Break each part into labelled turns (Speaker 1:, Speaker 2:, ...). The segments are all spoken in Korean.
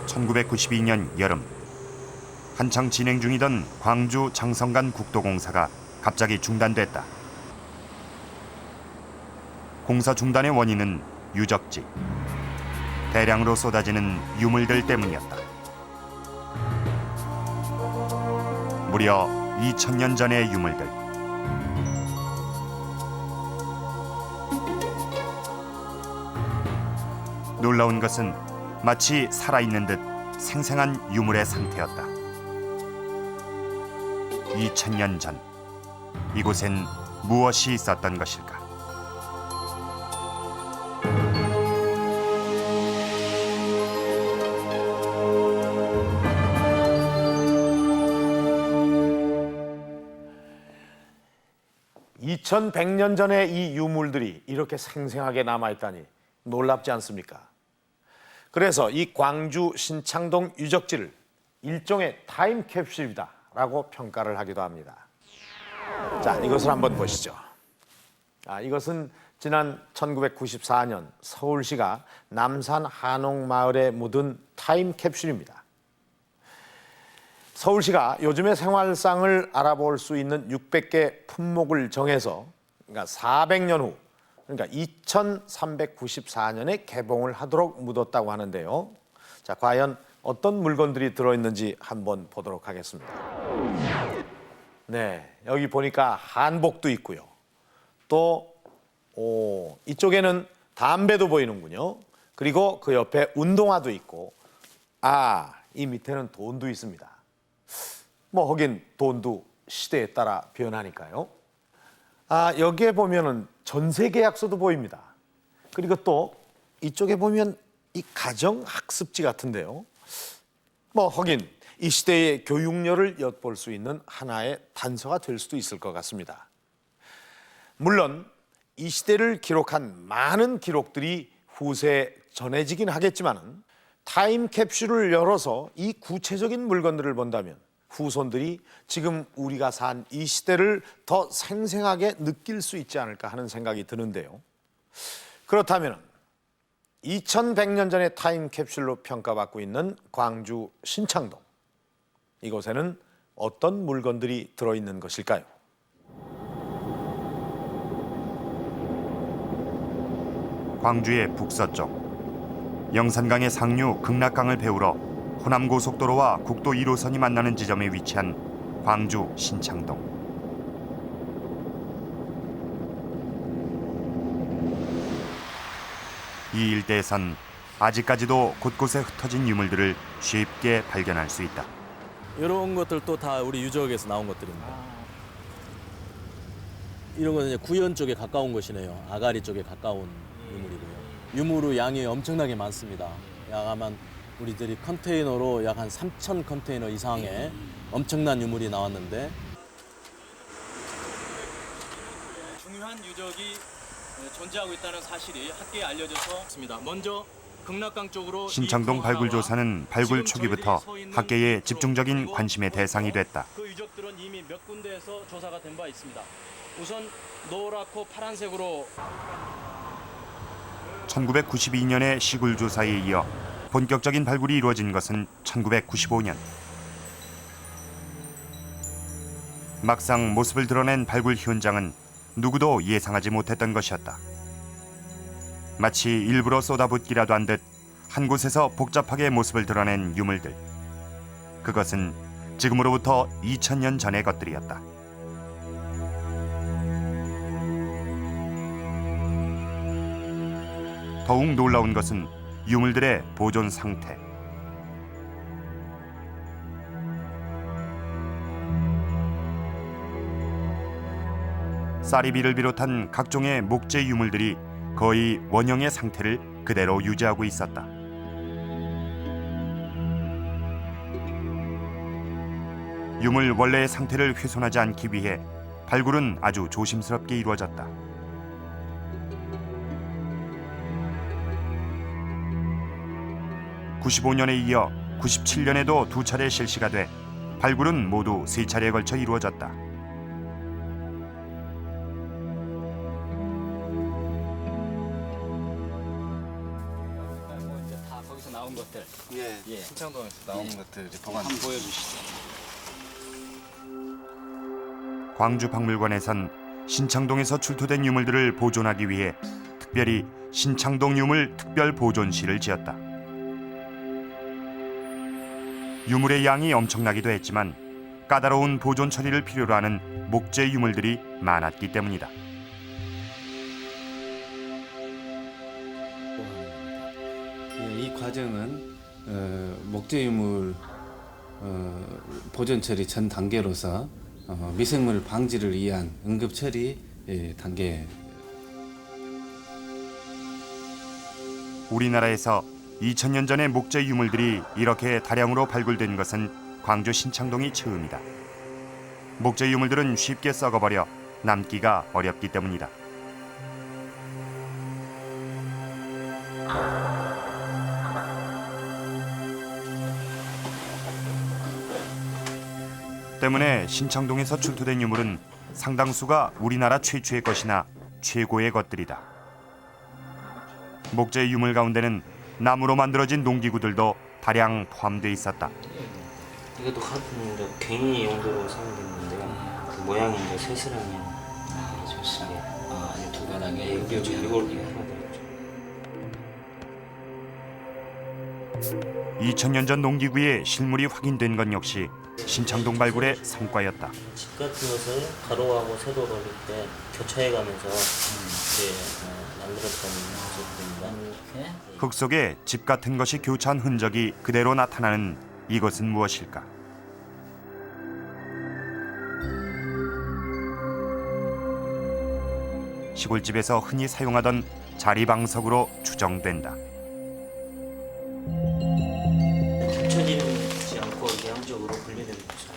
Speaker 1: 1992년 여름, 한창 진행 중이던 광주 장성간 국도공사가 갑자기 중단됐다. 공사 중단의 원인은 유적지, 대량으로 쏟아지는 유물들 때문이었다. 무려 2000년 전의 유물들. 놀라운 것은 마치 살아있는 듯 생생한 유물의 상태였다. 2000년 전, 이곳엔 무엇이 있었던 것일까?
Speaker 2: (2100년) 전의 이 유물들이 이렇게 생생하게 남아있다니 놀랍지 않습니까? 그래서 이 광주 신창동 유적지를 일종의 타임캡슐이다라고 평가를 하기도 합니다. 자, 이것을 한번 보시죠. 이것은 지난 1994년 서울시가 남산 한옥마을에 묻은 타임캡슐입니다. 서울시가 요즘의 생활상을 알아볼 수 있는 600개 품목을 정해서 그러니까 400년 후, 그러니까 2394년에 개봉을 하도록 묻었다고 하는데요. 자, 과연 어떤 물건들이 들어있는지 한번 보도록 하겠습니다. 네, 여기 보니까 한복도 있고요. 또 이쪽에는 담배도 보이는군요. 그리고 그 옆에 운동화도 있고, 이 밑에는 돈도 있습니다. 하긴 돈도 시대에 따라 변하니까요. 여기에 보면은 전세 계약서도 보입니다. 그리고 또 이쪽에 보면 이 가정학습지 같은데요. 하긴 이 시대의 교육열을 엿볼 수 있는 하나의 단서가 될 수도 있을 것 같습니다. 물론 이 시대를 기록한 많은 기록들이 후세에 전해지긴 하겠지만 타임캡슐을 열어서 이 구체적인 물건들을 본다면 후손들이 지금 우리가 산 이 시대를 더 생생하게 느낄 수 있지 않을까 하는 생각이 드는데요. 그렇다면 2100년 전의 타임캡슐로 평가받고 있는 광주 신창동, 이곳에는 어떤 물건들이 들어있는 것일까요?
Speaker 1: 광주의 북서쪽, 영산강의 상류 극락강을 배우러 호남고속도로와 국도 1호선이 만나는 지점에 위치한 광주 신창동. 이 일대에선 아직까지도 곳곳에 흩어진 유물들을 쉽게 발견할 수 있다.
Speaker 3: 이런 것들도 다 우리 유적에서 나온 것들입니다. 이런 거는 이제 구현 쪽에 가까운 것이네요. 아가리 쪽에 가까운 유물이고요. 유물의 양이 엄청나게 많습니다. 약 아마 우리들이 컨테이너로 약 한 3,000 컨테이너 이상의 엄청난 유물이 나왔는데,
Speaker 4: 중요한 유적이 존재하고 있다는 사실이 학계에 알려져서 있습니다. 먼저 극락강 쪽으로
Speaker 1: 신창동 발굴 조사는 발굴 초기부터 학계의 집중적인 관심의 대상이 됐다.
Speaker 4: 그 유적들은 이미 몇 군데에서 조사가 된 바 있습니다. 우선 노랗고 파란색으로
Speaker 1: 1992년의 시굴 조사에 이어 본격적인 발굴이 이루어진 것은 1995년. 막상 모습을 드러낸 발굴 현장은 누구도 예상하지 못했던 것이었다. 마치 일부러 쏟아붓기라도 한 듯 한 곳에서 복잡하게 모습을 드러낸 유물들. 그것은 지금으로부터 2000년 전의 것들이었다. 더욱 놀라운 것은 유물들의 보존 상태. 쌀이비를 비롯한 각종의 목재 유물들이 거의 원형의 상태를 그대로 유지하고 있었다. 유물 원래의 상태를 훼손하지 않기 위해 발굴은 아주 조심스럽게 이루어졌다. 95년에 이어 97년에도 2차례 실시가 돼 발굴은 모두 3차례에 걸쳐 이루어졌다.
Speaker 4: 신창동에서 나온 것들
Speaker 5: 예,
Speaker 4: 예.
Speaker 5: 신창동에서 나온 것들 이제 보관.
Speaker 4: 한번 보여주시죠.
Speaker 1: 광주 박물관에선 신창동에서 출토된 유물들을 보존하기 위해 특별히 신창동 유물 특별 보존실을 지었다. 유물의 양이 엄청나기도 했지만 까다로운 보존 처리를 필요로 하는 목재 유물들이 많았기 때문이다.
Speaker 5: 예, 이 과정은 목재 유물 보존 처리 전 단계로서 미생물 방지를 위한 응급 처리 단계.
Speaker 1: 우리나라에서 2000년 전의 목재 유물들이 이렇게 다량으로 발굴된 것은 광주 신창동이 처음이다. 목재 유물들은 쉽게 썩어버려 남기가 어렵기 때문이다. 때문에 신창동에서 출토된 유물은 상당수가 우리나라 최초의 것이나 최고의 것들이다. 목재 유물 가운데는 나무로 만들어진 농기구들도 다량 포함돼 있었다.
Speaker 6: 이것도 같은 이제 괭이 용도로 사용됐는데요. 그 모양이 이제 새스라면 좋습니다.
Speaker 7: 아주 두 가닥에
Speaker 6: 이걸 하나
Speaker 1: 2000년 전 농기구의 실물이 확인된 건 역시 신창동 발굴의 성과였다.
Speaker 6: 집 같은 것을 가로하고 세로로 이렇게 교차해가면서 만들었던 모습입니다.
Speaker 1: 흙 속에 집 같은 것이 교차한 흔적이 그대로 나타나는 이것은 무엇일까? 시골집에서 흔히 사용하던 자리방석으로 추정된다.
Speaker 6: 붙여지지 않고 이게 양쪽으로 분리된 모습.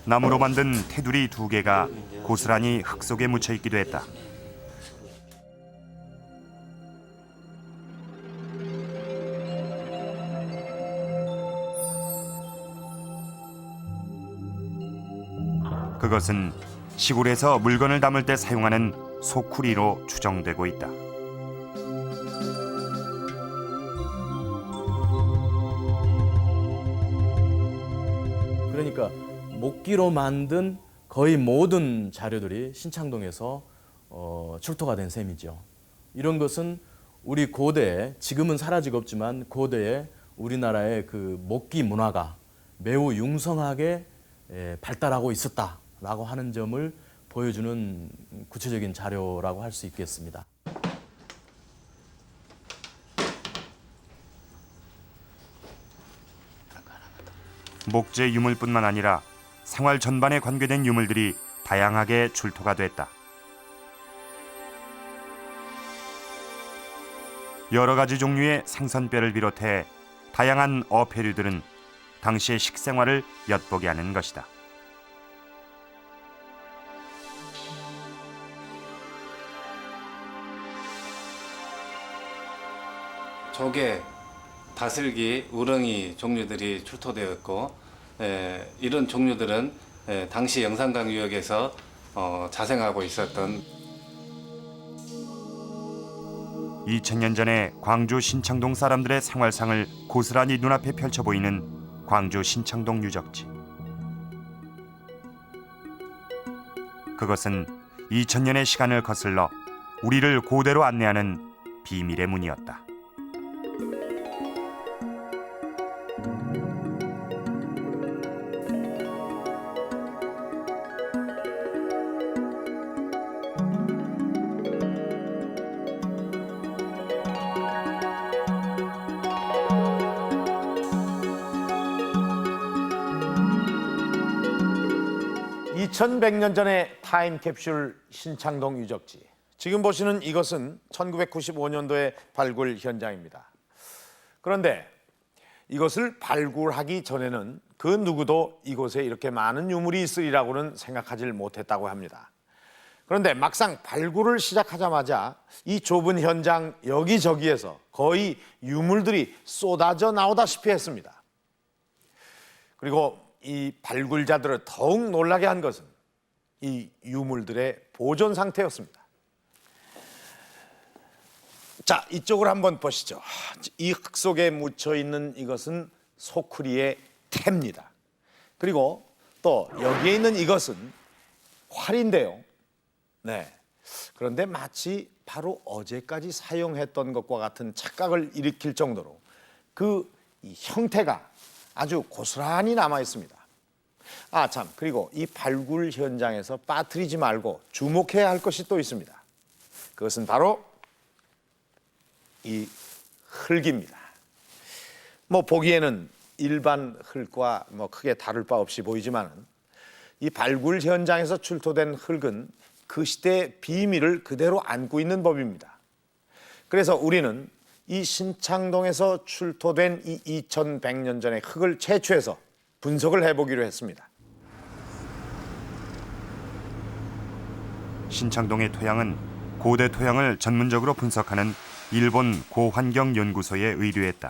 Speaker 1: 나무로 만든 테두리 2개가 고스란히 흙 속에 묻혀 있기도 했다. 그것은 시골에서 물건을 담을 때 사용하는 소쿠리로 추정되고 있다.
Speaker 3: 그러니까 목기로 만든 거의 모든 자료들이 신창동에서 출토가 된 셈이죠. 이런 것은 우리 고대에, 지금은 사라지고 없지만 고대에 우리나라의 그 목기 문화가 매우 융성하게 발달하고 있었다라고 하는 점을 보여주는 구체적인 자료라고 할 수 있겠습니다.
Speaker 1: 목재 유물뿐만 아니라 생활 전반에 관계된 유물들이 다양하게 출토가 됐다. 여러 가지 종류의 생선뼈를 비롯해 다양한 어패류들은 당시의 식생활을 엿보게 하는 것이다.
Speaker 5: 조개, 다슬기, 우렁이 종류들이 출토되었고 이런 종류들은 당시 영산강 유역에서 자생하고 있었던
Speaker 1: 2000년 전에 광주 신창동 사람들의 생활상을 고스란히 눈앞에 펼쳐 보이는 광주 신창동 유적지. 그것은 2000년의 시간을 거슬러 우리를 고대로 안내하는 비밀의 문이었다.
Speaker 2: (2100년) 전의 타임캡슐 신창동 유적지. 지금 보시는 이것은 1995년도의 발굴 현장입니다. 그런데 이것을 발굴하기 전에는 그 누구도 이곳에 이렇게 많은 유물이 있으리라고는 생각하지 못했다고 합니다. 그런데 막상 발굴을 시작하자마자 이 좁은 현장 여기저기에서 거의 유물들이 쏟아져 나오다시피 했습니다. 그리고 이 발굴자들을 더욱 놀라게 한 것은 이 유물들의 보존 상태였습니다. 자, 이쪽을 한번 보시죠. 이 흙 속에 묻혀 있는 이것은 소쿠리의 태입니다. 그리고 또 여기에 있는 이것은 활인데요. 네. 그런데 마치 바로 어제까지 사용했던 것과 같은 착각을 일으킬 정도로 이 형태가 아주 고스란히 남아 있습니다. 아, 참. 그리고 이 발굴 현장에서 빠뜨리지 말고 주목해야 할 것이 또 있습니다. 그것은 바로 이 흙입니다. 뭐 보기에는 일반 흙과 뭐 크게 다를 바 없이 보이지만 이 발굴 현장에서 출토된 흙은 그 시대의 비밀을 그대로 안고 있는 법입니다. 그래서 우리는 이 신창동에서 출토된 이 2100년 전의 흙을 채취해서 분석을 해보기로 했습니다.
Speaker 1: 신창동의 토양은 고대 토양을 전문적으로 분석하는 일본 고환경연구소에 의뢰했다.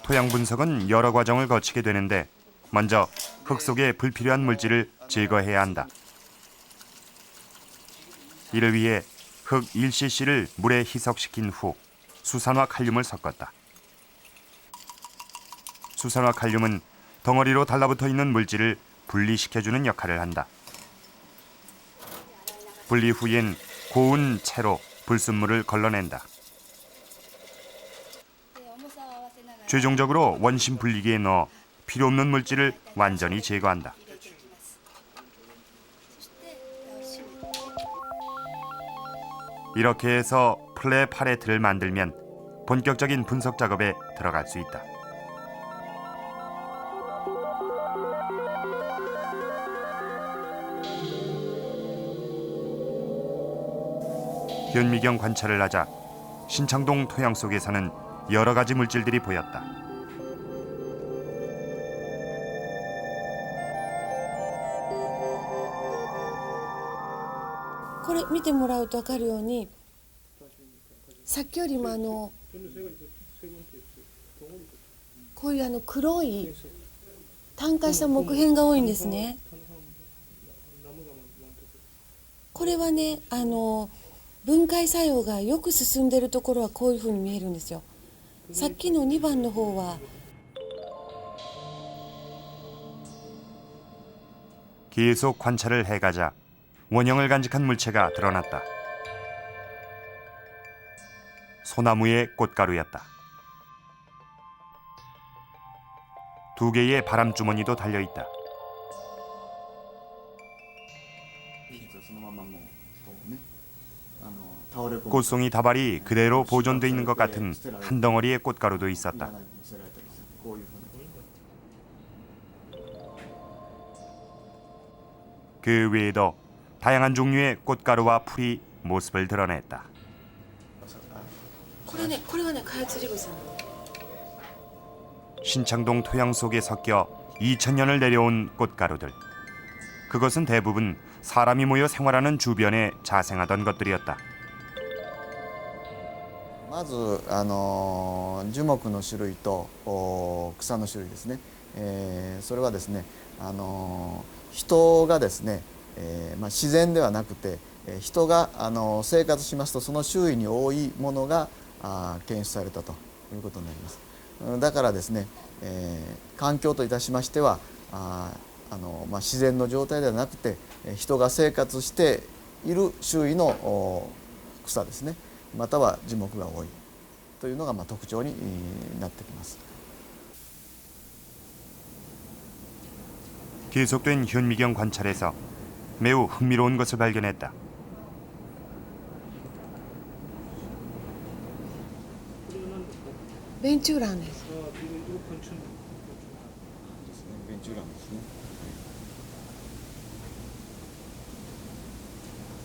Speaker 1: 토양 분석은 여러 과정을 거치게 되는데 먼저 흙 속의 불필요한 물질을 제거해야 한다. 이를 위해 흙 1cc를 물에 희석시킨 후 수산화 칼륨을 섞었다. 수산화 칼륨은 덩어리로 달라붙어 있는 물질을 분리시켜주는 역할을 한다. 분리 후엔 고운 채로 불순물을 걸러낸다. 최종적으로 원심 분리기에 넣어 필요 없는 물질을 완전히 제거한다. 이렇게 해서 플레 팔레트를 만들면 본격적인 분석 작업에 들어갈 수 있다. 현미경 관찰을 하자 신창동 토양 속에서는 여러 가지 물질들이 보였다.
Speaker 7: これ見てもらうと分かるようにさっきよりもこういう黒い炭化した木片が多いんですね。これはね分解作用がよく進んでいるところはこういうふうに見えるんですよ。さっきの2番の方は
Speaker 1: 계속 관찰을 해가자 원형을 간직한 물체가 드러났다. 소나무의 꽃가루였다. 2개의 바람주머니도 달려있다. 꽃송이 다발이 그대로 보존돼 있는 것 같은 한 덩어리의 꽃가루도 있었다. 그 외에도 다양한 종류의 꽃가루와 풀이 모습을 드러냈다.
Speaker 7: これはね開発リグさん。
Speaker 1: 신창동 토양 속에 섞여 2000년을 내려온 꽃가루들. 그것은 대부분 사람이 모여 생활하는 주변에 자생하던 것들이었다.
Speaker 8: まず樹木の種類と草の種類ですね、それはですね人がですね、自然ではなくて人が生活しますとその周囲に多いものが検出されたということになります。だからですね、環境といたしましては自然の状態ではなくて人が生活している周囲の草ですねまたは樹木が多いというのが特徴になってきます。
Speaker 1: 계속된 현미경 관찰에서 매우 흥미로운 것을 발견했다.
Speaker 7: 벤츄란です。
Speaker 8: ベンチュランですね。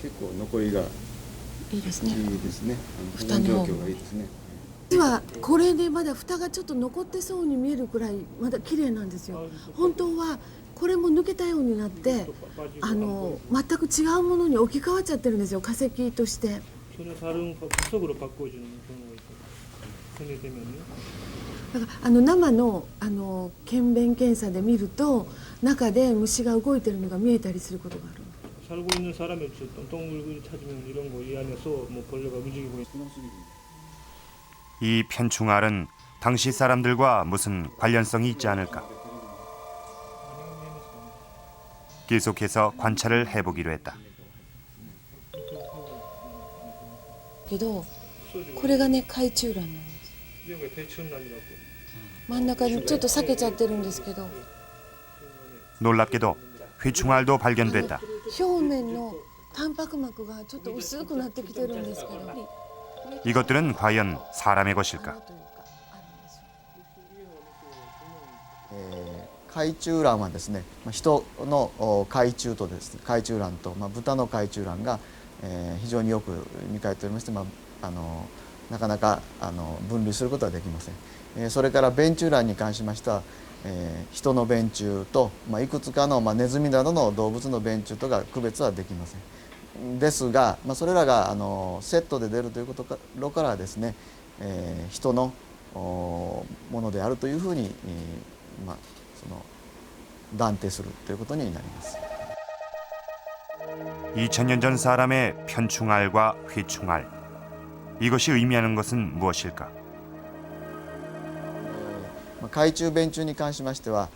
Speaker 8: 結構残りが
Speaker 7: いいですね。
Speaker 8: いいですね。保
Speaker 7: 蓋の方
Speaker 8: 存状況がいいですね。
Speaker 7: 実はこれでまだ蓋がちょっと残ってそうに見えるくらいまだ綺麗なんですよ。本当はこれも抜けたようになって全く違うものに置き換わっちゃってるんですよ化石として。 だから生の検便検査で見ると中で虫が動いてるのが見えたりすることがある。
Speaker 9: 살고 있는 사람이 어떤 동물을 찾으면 이런 거 이 안에서 뭐 벌레가 움직이고 있는
Speaker 1: 이 편충알은 당시 사람들과 무슨 관련성이 있지 않을까? 계속해서 관찰을 해보기로 했다.
Speaker 7: けどこれがね海中卵なんです
Speaker 9: 이게 배추란이라고.
Speaker 7: 真ん中にちょっと裂けちゃってるんですけど
Speaker 1: 놀랍게도 회충알도 발견됐다.
Speaker 7: 表面のタンパク膜がちょっと薄くなってきてるんですけど
Speaker 1: 이것들은 과연 사람의 것일까?
Speaker 8: 海中卵はですね、人の海中とですね、海中卵と、豚の海中卵が、非常によく似通っておりまして、なかなか分類することはできません。それから便中卵に関しましては、人の便中と、いくつかの、ネズミなどの動物の便中とが区別はできません。ですが、それらがセットで出るということからですね、人のものであるというふうに、その断定するということになります。
Speaker 1: 2000년 전 사람의 편충알과 회충알. 이것이 의미하는 것은 무엇일까?
Speaker 8: 海中便中に関しましては、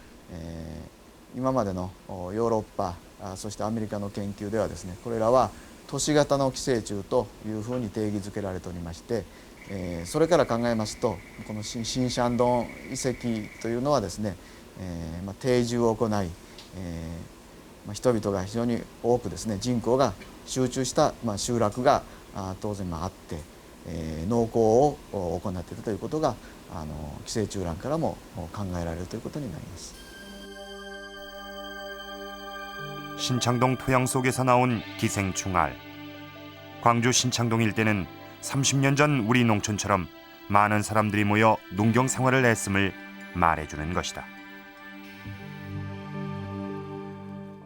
Speaker 8: 今までのヨーロッパそしてアメリカの研究ではですね、これらは都市型の寄生虫というふうに定義づけられておりまして、それから考えますとこの新シャンドン遺跡というのはですね、定住を行い、人々が非常に多くですね人口が集中した、集落が当然あって、農耕を行っているということが寄生虫卵からも考えられるということになります。
Speaker 1: 신창동 토양 속에서 나온 기생충알. 광주 신창동 일대는 30년 전 우리 농촌처럼 많은 사람들이 모여 농경 생활을 했음을 말해주는 것이다.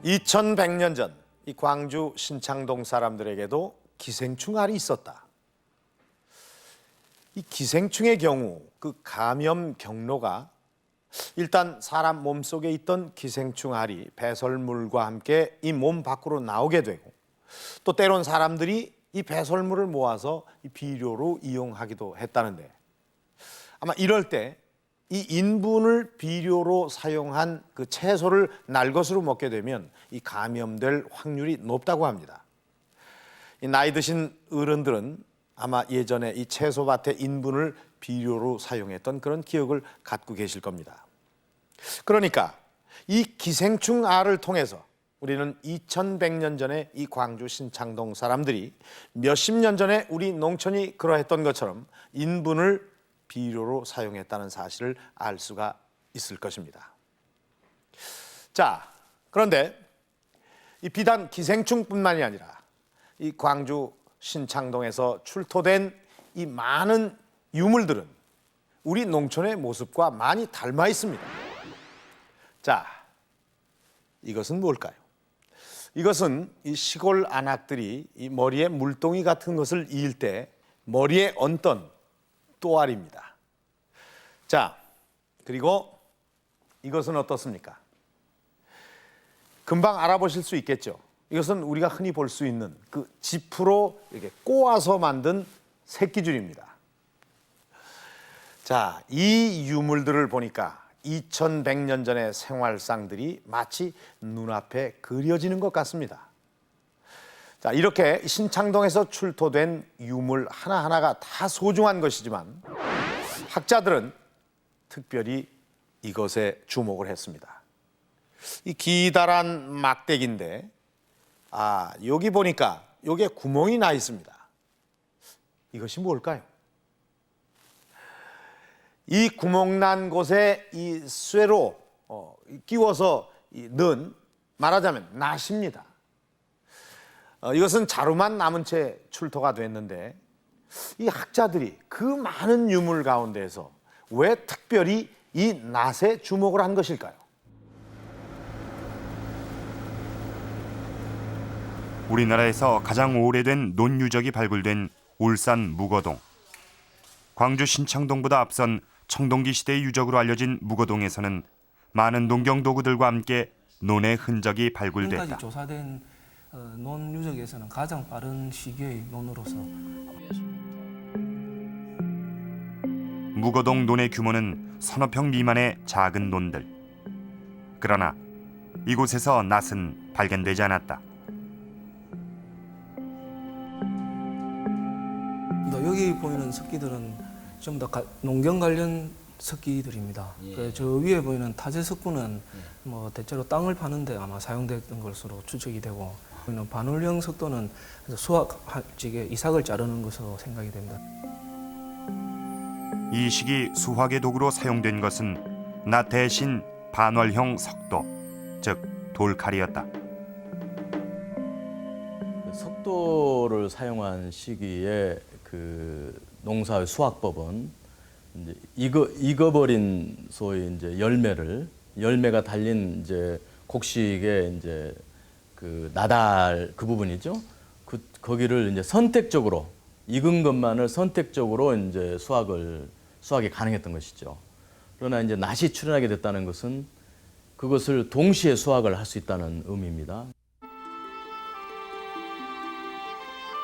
Speaker 2: 2100년 전 이 광주 신창동 사람들에게도 기생충알이 있었다. 이 기생충의 경우 그 감염 경로가 일단 사람 몸속에 있던 기생충알이 배설물과 함께 이 몸 밖으로 나오게 되고 또 때론 사람들이 이 배설물을 모아서 이 비료로 이용하기도 했다는데 아마 이럴 때 이 인분을 비료로 사용한 그 채소를 날것으로 먹게 되면 이 감염될 확률이 높다고 합니다. 이 나이 드신 어른들은 아마 예전에 이 채소밭의 인분을 비료로 사용했던 그런 기억을 갖고 계실 겁니다. 그러니까 이 기생충 알을 통해서 우리는 2100년 전에 이 광주 신창동 사람들이 몇십 년 전에 우리 농촌이 그러했던 것처럼 인분을 비료로 사용했다는 사실을 알 수가 있을 것입니다. 자, 그런데 이 비단 기생충뿐만이 아니라 이 광주 신창동에서 출토된 이 많은 유물들은 우리 농촌의 모습과 많이 닮아 있습니다. 자, 이것은 뭘까요? 이것은 이 시골 안악들이 이 머리에 물동이 같은 것을 이을 때 머리에 얹던 또알입니다. 자, 그리고 이것은 어떻습니까? 금방 알아보실 수 있겠죠. 이것은 우리가 흔히 볼 수 있는 그 지프로 이렇게 꼬아서 만든 새끼줄입니다. 자, 이 유물들을 보니까 2100년 전의 생활상들이 마치 눈앞에 그려지는 것 같습니다. 자, 이렇게 신창동에서 출토된 유물 하나하나가 다 소중한 것이지만 학자들은 특별히 이것에 주목을 했습니다. 이 기다란 막대기인데 여기 보니까 여기에 구멍이 나 있습니다. 이것이 뭘까요? 이 구멍 난 곳에 이 쇠로 끼워서 넣은 말하자면 낫입니다. 이것은 자루만 남은 채 출토가 됐는데 이 학자들이 그 많은 유물 가운데에서 왜 특별히 이 낫에 주목을 한 것일까요?
Speaker 1: 우리나라에서 가장 오래된 논유적이 발굴된 울산 묵어동. 광주 신창동보다 앞선 청동기 시대의 유적으로 알려진 묵어동에서는 많은 농경 도구들과 함께 논의 흔적이 발굴됐다.
Speaker 5: 지금까지 조사된
Speaker 10: 논 유적에서는 가장 빠른 시기의 논으로서
Speaker 1: 무거동 논의 규모는 서너 평 미만의 작은 논들. 그러나 이곳에서 낫은 발견되지 않았다.
Speaker 10: 여기 보이는 석기들은 좀 더 농경 관련 석기들입니다. 저 위에 보이는 타제 석구는 뭐 대체로 땅을 파는데 아마 사용됐던 것으로 추측이 되고, 보이는 반울형 석도는 수확직에 이삭을 자르는 것으로 생각이 됩니다.
Speaker 1: 이 시기 수확의 도구로 사용된 것은 낫 대신 반월형 석도, 즉 돌칼이었다.
Speaker 3: 석도를 사용한 시기에 그 농사의 수확법은 이제 익어버린 소위 이제 열매가 달린 이제 곡식의 이제 그 나달 그 부분이죠. 거기를 이제 선택적으로 익은 것만을 선택적으로 이제 수확이 가능했던 것이죠. 그러나 이제 낫이 출현하게 됐다는 것은 그것을 동시에 수확을 할 수 있다는 의미입니다.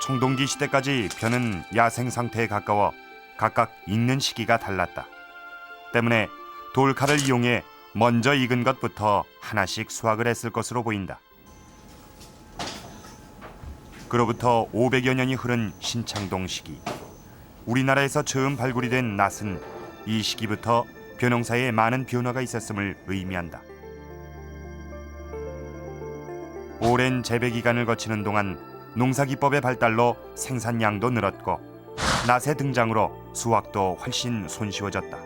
Speaker 1: 청동기 시대까지 벼는 야생 상태에 가까워 각각 익는 시기가 달랐다. 때문에 돌칼을 이용해 먼저 익은 것부터 하나씩 수확을 했을 것으로 보인다. 그로부터 500여 년이 흐른 신창동 시기. 우리나라에서 처음 발굴이 된 낫은 이 시기부터 벼농사에 많은 변화가 있었음을 의미한다. 오랜 재배 기간을 거치는 동안 농사기법의 발달로 생산량도 늘었고 낫의 등장으로 수확도 훨씬 손쉬워졌다.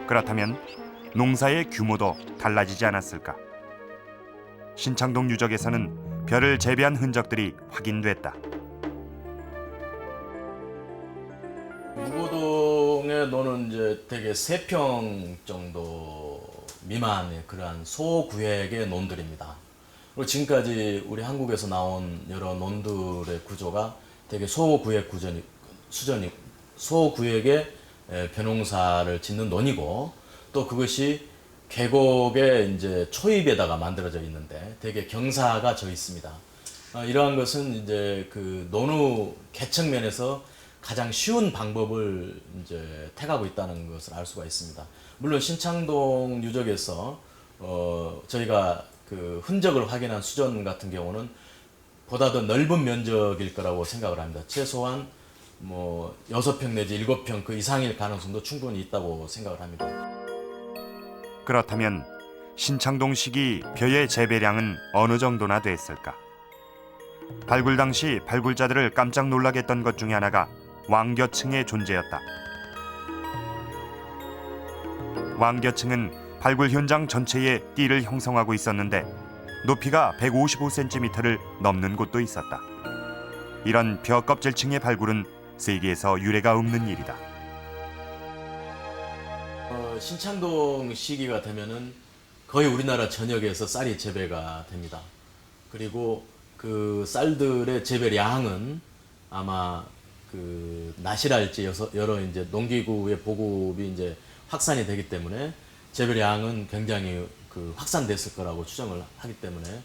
Speaker 1: 그렇다면 농사의 규모도 달라지지 않았을까? 신창동 유적에서는 벼를 재배한 흔적들이 확인됐다.
Speaker 3: 무고동의 논은 이제 대개 3평 정도 미만의 그러한 소구획의 논들입니다. 그리고 지금까지 우리 한국에서 나온 여러 논들의 구조가 대개 소구획 수준이 소구획의 벼농사를 짓는 논이고, 또 그것이 계곡의 이제 초입에다가 만들어져 있는데 대개 경사가 져 있습니다. 이러한 것은 이제 그 논의 개척면에서 가장 쉬운 방법을 이제 택하고 있다는 것을 알 수가 있습니다. 물론 신창동 유적에서 저희가 그 흔적을 확인한 수전 같은 경우는 보다 더 넓은 면적일 거라고 생각을 합니다. 최소한 뭐 6평 내지 7평 그 이상일 가능성도 충분히 있다고 생각을 합니다.
Speaker 1: 그렇다면 신창동 시기 벼의 재배량은 어느 정도나 됐을까? 발굴 당시 발굴자들을 깜짝 놀라게 했던 것 중에 하나가 왕겨층의 존재였다. 왕겨층은 발굴 현장 전체에 띠를 형성하고 있었는데 높이가 155cm를 넘는 곳도 있었다. 이런 벼 껍질층의 발굴은 세계에서 유례가 없는 일이다.
Speaker 3: 신창동 시기가 되면은 거의 우리나라 전역에서 쌀이 재배가 됩니다. 그리고 그 쌀들의 재배량은 아마 그 낫이랄지 여러 이제 농기구의 보급이 이제 확산이 되기 때문에 재배량은 굉장히 그 확산됐을 거라고 추정을 하기 때문에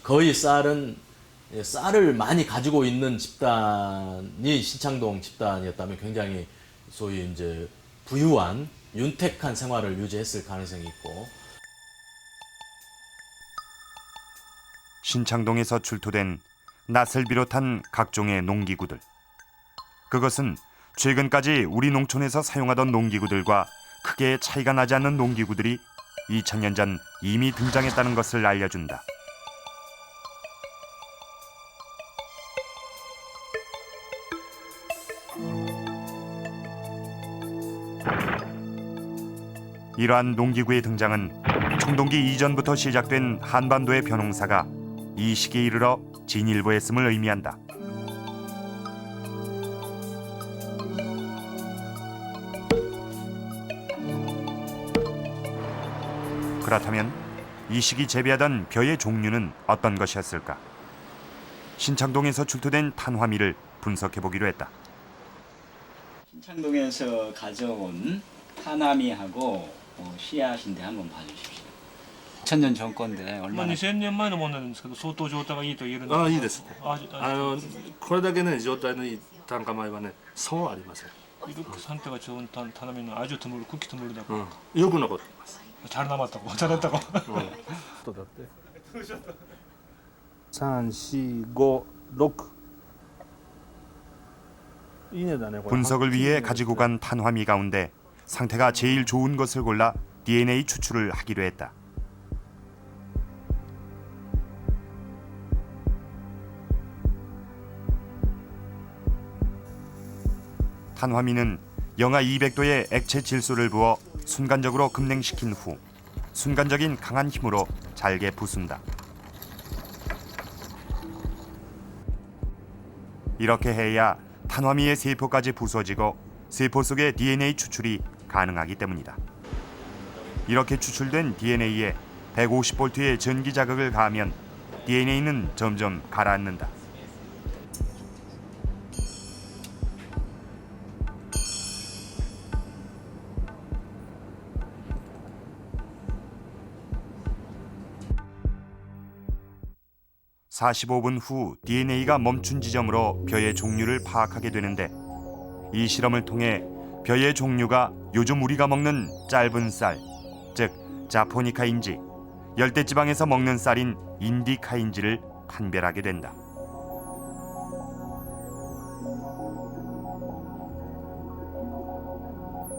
Speaker 3: 거의 쌀을 많이 가지고 있는 집단이 신창동 집단이었다면 굉장히 소위 이제 부유한 윤택한 생활을 유지했을 가능성이 있고,
Speaker 1: 신창동에서 출토된 낫을 비롯한 각종의 농기구들. 그것은 최근까지 우리 농촌에서 사용하던 농기구들과 크게 차이가 나지 않는 농기구들이 2000년 전 이미 등장했다는 것을 알려준다. 이러한 농기구의 등장은 청동기 이전부터 시작된 한반도의 벼농사가 이 시기에 이르러 진일보했음을 의미한다. 그렇다면 이 시기 재배하던 벼의 종류는 어떤 것이었을까? 신창동에서 출토된 탄화미를 분석해보기로 했다.
Speaker 11: 신창동에서 가져온 하나미하고 씨앗인데 한번 봐주십시오. 2000년 전 건데
Speaker 9: まあ、
Speaker 11: 얼마나
Speaker 9: 2000年前のものなんですけど相当状態がいいと言えるんですか。
Speaker 12: ああいいですね。
Speaker 9: あ
Speaker 12: これだけね状態のいい単価米はね損はありません。
Speaker 9: 이렇게 상태가 좋은 단함에는 아주 드물 극히 드물다.
Speaker 12: よく残っています。
Speaker 9: 잘 남았다고 잘했다고.
Speaker 12: とだって3、4、5、6 いいねだねこれ。
Speaker 1: 분석을 위해 가지고 간 탄화미 가운데 상태가 제일 좋은 것을 골라 DNA 추출을 하기로 했다. 탄화미는 영하 200도의 액체 질소를 부어 순간적으로 급냉시킨 후 순간적인 강한 힘으로 잘게 부순다. 이렇게 해야 탄화미의 세포까지 부서지고 세포 속의 DNA 추출이 가능하기 때문이다. 이렇게 추출된 DNA에 150볼트의 전기 자극을 가하면 DNA는 점점 가라앉는다. (45분) 후 DNA가 멈춘 지점으로 벼의 종류를 파악하게 되는데 이 실험을 통해 벼의 종류가 요즘 우리가 먹는 짧은 쌀, 즉 자포니카인지 열대지방에서 먹는 쌀인 인디카인지를 판별하게 된다.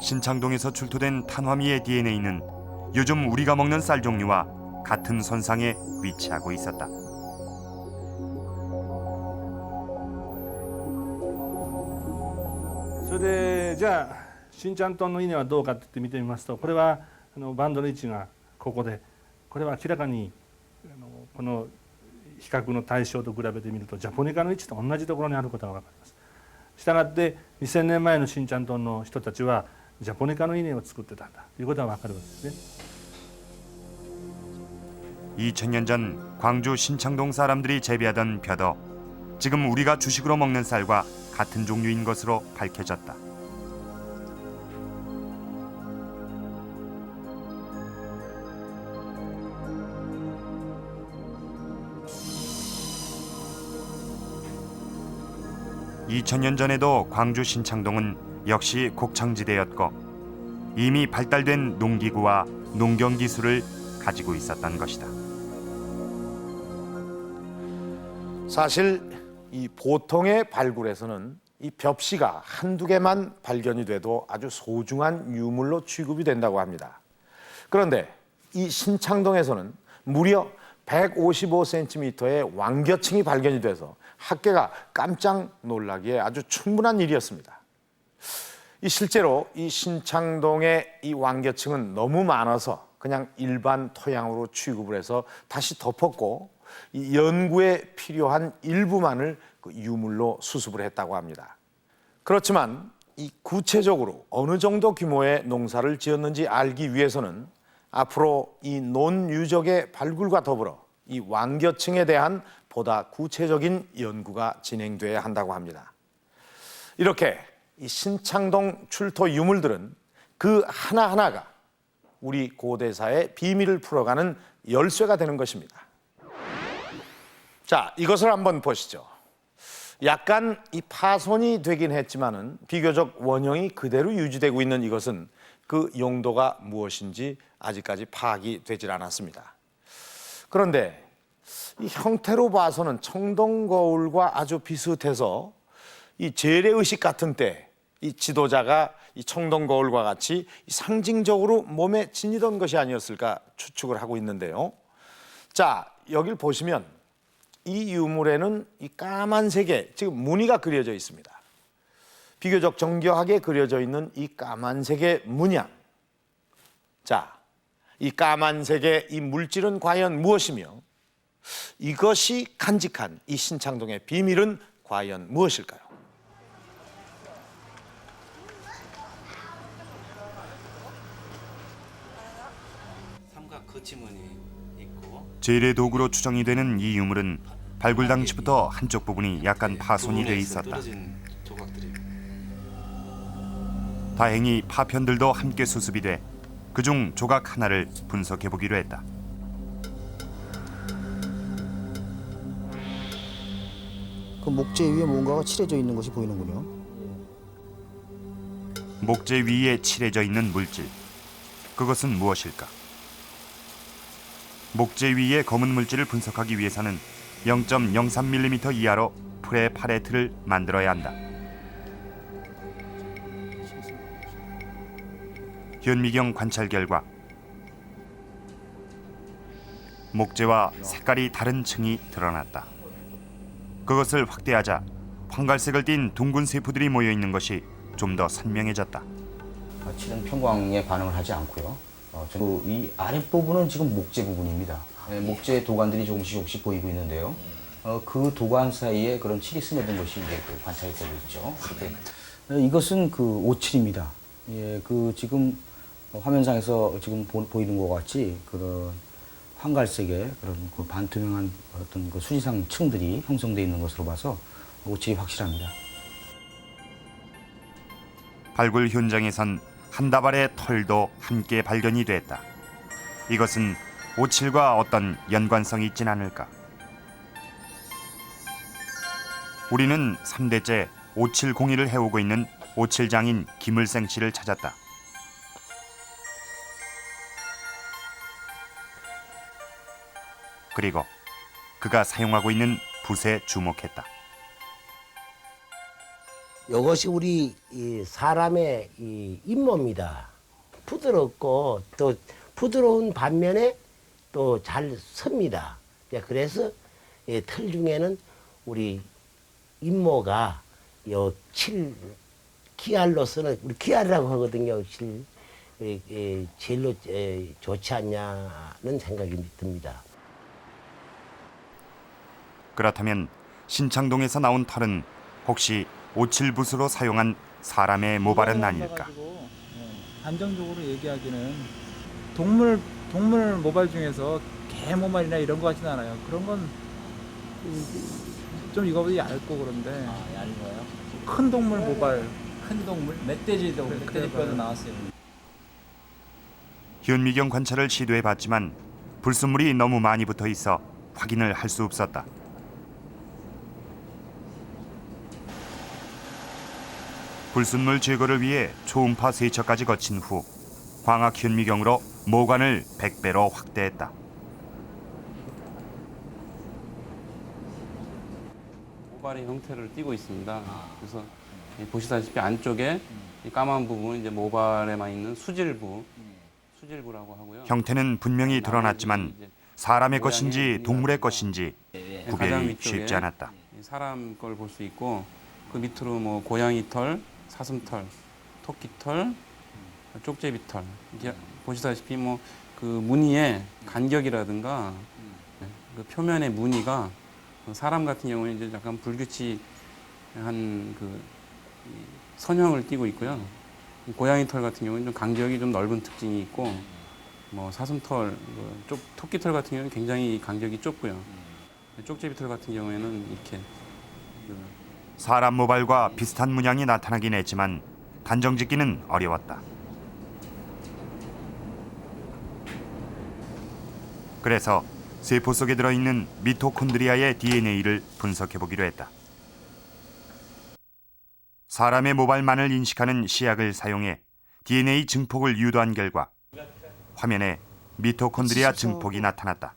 Speaker 1: 신창동에서 출토된 탄화미의 DNA는 요즘 우리가 먹는 쌀 종류와 같은 선상에 위치하고 있었다.
Speaker 12: それでじゃあ新ちゃんとの稲はどうかって見てみますと、これはバンドの位置がここで、これは明らかにこの比較の対象と比べてみるとジャポニカの位置と同じところにあることが分かります。したがって2000年前の新ちゃんとの人たちはジャポニカの稲を作ってたんだということが分かるわけですね。
Speaker 1: 2000년 전 광주 신창동 사람들이 재배하던 벼도 지금 우리가 주식으로 먹는 쌀과 같은 종류인 것으로 밝혀졌다. (2000년) 전에도 광주 신창동은 역시 곡창지대였고 이미 발달된 농기구와 농경기술을 가지고 있었던 것이다.
Speaker 2: 사실 이 보통의 발굴에서는 이 벽시가 한두 개만 발견이 돼도 아주 소중한 유물로 취급이 된다고 합니다. 그런데 이 신창동에서는 무려 155cm의 왕겨층이 발견이 돼서 학계가 깜짝 놀라기에 아주 충분한 일이었습니다. 이 실제로 이 신창동의 이 왕겨층은 너무 많아서 그냥 일반 토양으로 취급을 해서 다시 덮었고 이 연구에 필요한 일부만을 그 유물로 수습을 했다고 합니다. 그렇지만 이 구체적으로 어느 정도 규모의 농사를 지었는지 알기 위해서는 앞으로 이 논유적의 발굴과 더불어 이 왕겨층에 대한 보다 구체적인 연구가 진행돼야 한다고 합니다. 이렇게 이 신창동 출토 유물들은 그 하나하나가 우리 고대사의 비밀을 풀어가는 열쇠가 되는 것입니다. 자, 이것을 한번 보시죠. 약간 이 파손이 되긴 했지만은 비교적 원형이 그대로 유지되고 있는 이것은 그 용도가 무엇인지 아직까지 파악이 되질 않았습니다. 그런데 이 형태로 봐서는 청동거울과 아주 비슷해서 이 재래의식 같은 때 이 지도자가 이 청동거울과 같이 상징적으로 몸에 지니던 것이 아니었을까 추측을 하고 있는데요. 자, 여길 보시면 이 유물에는 이 까만색의 지금 무늬가 그려져 있습니다. 비교적 정교하게 그려져 있는 이 까만색의 문양. 자, 이 까만색의 이 물질은 과연 무엇이며 이것이 간직한 이 신창동의 비밀은 과연 무엇일까요?
Speaker 1: 재래 도구로 추정이 되는 이 유물은 발굴 당시부터 한쪽 부분이 약간 파손이 돼 있었다. 다행히 파편들도 함께 수습이 돼 그중 조각 하나를 분석해 보기로 했다.
Speaker 11: 그 목재 위에 뭔가가 칠해져 있는 것이 보이는군요.
Speaker 1: 목재 위에 칠해져 있는 물질. 그것은 무엇일까? 목재 위의 검은 물질을 분석하기 위해서는 0.03mm 이하로 프레 팔레트를 만들어야 한다. 현미경 관찰 결과 목재와 색깔이 다른 층이 드러났다. 그것을 확대하자 황갈색을 띤 둥근 세포들이 모여 있는 것이 좀 더 선명해졌다.
Speaker 13: 칠은 편광에 반응을 하지 않고요. 이 아랫부분은 지금 목재 부분입니다. 목재 도관들이 조금씩 보이고 있는데요. 그 도관 사이에 그런 칠이 스며든 것이 이제 관찰이 되고 있죠. 이것은 그 오칠입니다. 예, 그 지금 화면상에서 지금 보이는 것 같이 그런 황갈색의 그런 그 반투명한 어떤 그 수지상 층들이 형성되어 있는 것으로 봐서 오칠이 확실합니다.
Speaker 1: 발굴 현장에선 한 다발의 털도 함께 발견이 됐다. 이것은 오칠과 어떤 연관성이 있진 않을까? 우리는 3대째 오칠 공예를 해오고 있는 오칠장인 김을생 씨를 찾았다. 그리고 그가 사용하고 있는 붓에 주목했다.
Speaker 14: 이것이 우리 사람의 잇몸입니다. 부드럽고 또 부드러운 반면에 또 잘 섭니다. 그래서 털 중에는 우리 잇모가 칠 기알로서는 우리 기알이라고 하거든요. 제일로 좋지 않냐는 생각이 듭니다.
Speaker 1: 그렇다면 신창동에서 나온 털은 혹시 오칠붓으로 사용한 사람의 모발은 아닐까?
Speaker 15: 단정적으로 얘기하기는 동물 모발 중에서 개 모발이나 이런 거 같지는 않아요. 그런 건 좀 이거보다 얇고 그런데.
Speaker 4: 얇은 거요?
Speaker 15: 큰 동물 모발.
Speaker 4: 큰 동물? 멧돼지도 뼈도 나왔어요.
Speaker 1: 현미경 관찰을 시도해봤지만 불순물이 너무 많이 붙어 있어 확인을 할 수 없었다. 불순물 제거를 위해 초음파 세척까지 거친 후 광학 현미경으로 모관을 100배로 확대했다.
Speaker 5: 모발의 형태를 띠고 있습니다. 그래서 보시다시피 안쪽에 이 까만 부분은 이제 모발에만 있는 수질부라고 하고요.
Speaker 1: 형태는 분명히 드러났지만 사람의 것인지 동물의 것인지 구별이 쉽지 않았다.
Speaker 5: 사람 걸 볼 수 있고 그 밑으로 뭐 고양이 털, 사슴털, 토끼털, 쪽제비털. 이게 보시다시피 뭐 그 무늬의 간격이라든가 그 표면의 무늬가 사람 같은 경우는 이제 약간 불규칙한 그 선형을 띠고 있고요. 고양이 털 같은 경우는 좀 간격이 좀 넓은 특징이 있고, 뭐 사슴털, 토끼털 같은 경우는 굉장히 간격이 좁고요. 쪽제비털 같은 경우에는 이렇게
Speaker 1: 사람 모발과 비슷한 문양이 나타나긴 했지만 단정짓기는 어려웠다. 그래서 세포 속에 들어있는 미토콘드리아의 DNA를 분석해보기로 했다. 사람의 모발만을 인식하는 시약을 사용해 DNA 증폭을 유도한 결과 화면에 미토콘드리아 증폭이 나타났다.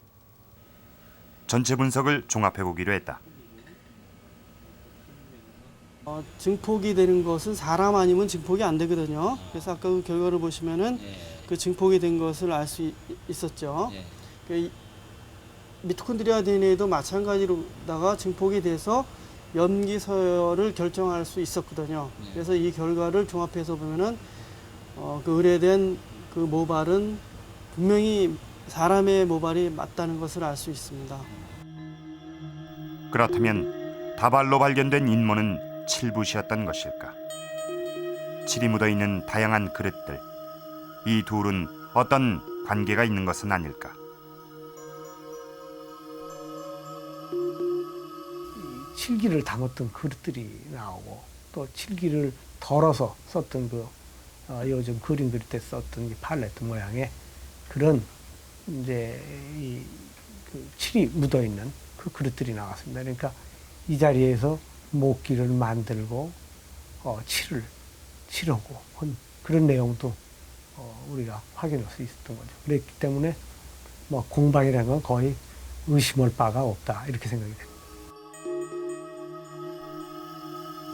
Speaker 1: 전체 분석을 종합해보기로 했다.
Speaker 16: 증폭이 되는 것은 사람 아니면 증폭이 안 되거든요. 그래서 아까 그 결과를 보시면은 그 증폭이 된 것을 알 수 있었죠. 그 미토콘드리아 DNA도 마찬가지로다가 증폭이 돼서 염기 서열을 결정할 수 있었거든요. 그래서 이 결과를 종합해서 보면은 그 의뢰된 그 모발은 분명히 사람의 모발이 맞다는 것을 알 수 있습니다.
Speaker 1: 그렇다면 다발로 발견된 인모는 칠붓이었던 것일까? 칠이 묻어있는 다양한 그릇들. 이 둘은 어떤 관계가 있는 것은 아닐까?
Speaker 17: 칠기를 담았던 그릇들이 나오고 또 칠기를 덜어서 썼던 요즘 그림 그릴 때 썼던 팔레트 모양의 그런 이제 그 칠이 묻어 있는 그 그릇들이 나왔습니다. 그러니까 이 자리에서 목기를 만들고 칠하고 그런 내용도 우리가 확인할 수 있었던 거죠. 그랬기 때문에 뭐 공방이라는 건 거의 의심할 바가 없다 이렇게 생각이 됩니다.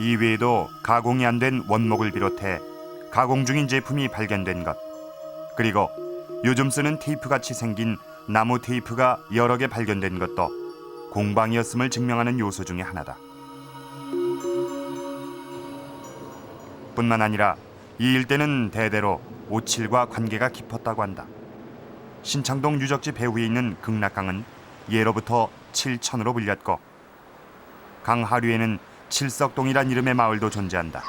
Speaker 1: 이외에도 가공이 안 된 원목을 비롯해 가공 중인 제품이 발견된 것, 그리고 요즘 쓰는 테이프같이 생긴 나무 테이프가 여러 개 발견된 것도 공방이었음을 증명하는 요소 중에 하나다. 뿐만 아니라 이 일대는 대대로 오칠과 관계가 깊었다고 한다. 신창동 유적지 배후에 있는 극락강은 예로부터 칠천으로 불렸고, 강 하류에는 칠석동이란 이름의 마을도 존재한다.